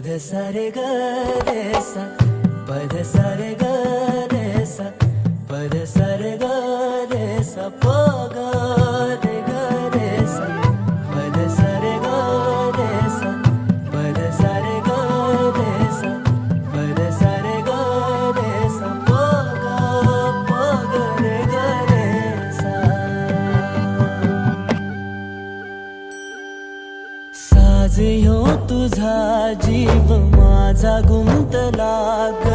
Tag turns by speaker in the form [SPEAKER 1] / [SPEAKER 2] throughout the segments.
[SPEAKER 1] पद सा रे ग रे सा, पद सा रे ग रे सा, पद सा रे ग रे सा, प ग रे ग रे सा, पद सा रे ग रे सा, पद सा रे ग रे सा, पद सा रे ग रे सा, प ग रे ग रे सा. साज ह्यो तुझा जीव माझा गुंतला ग,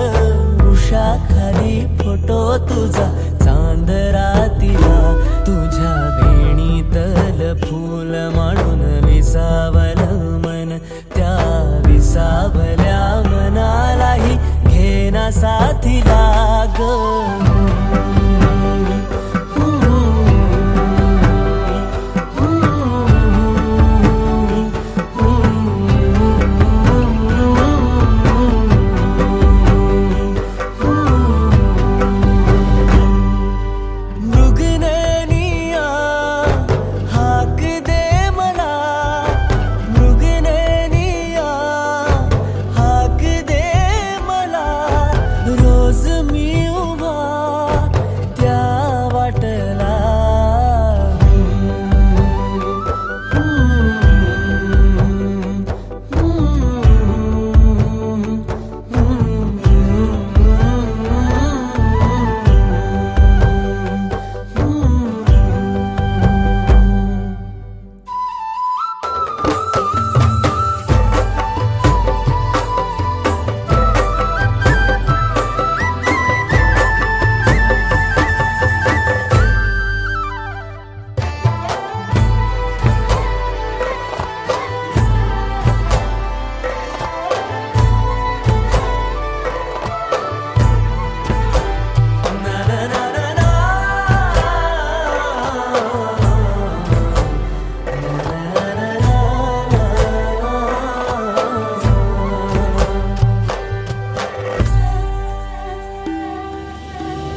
[SPEAKER 1] उषाखाली फोटो तुझा चांद रातीला, तुझ्या वेणीतल फूल म्हणून विसावल मन, त्या विसावल्या मनालाही घेना साथीला ग.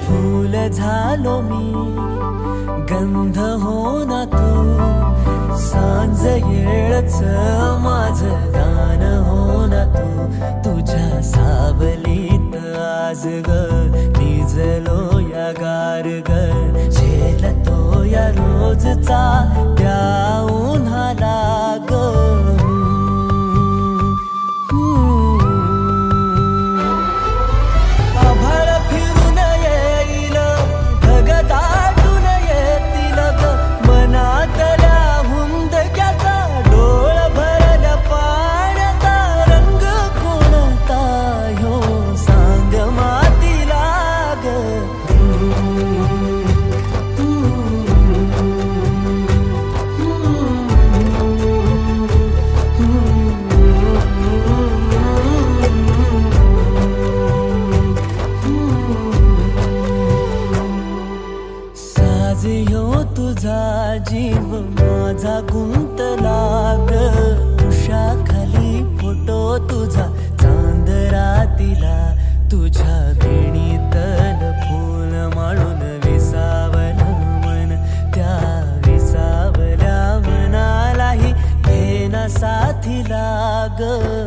[SPEAKER 1] फूल झालो मी गंध हो ना तू, सांज येळच माझ गान हो ना तू, तुझ्या सावलीत आज ग निजलो या गार ग, झेलतो या रोजचा त्या उन्हाला ग. साज ह्यो तुझा जीव माझा गुंतला ग, उषाखाली फोटो तुझा चांद रातीला, तुझ्या वेणीतल फूल म्हणून विसावल मन, त्या विसावल्या मनालाही घेना साथीला ग.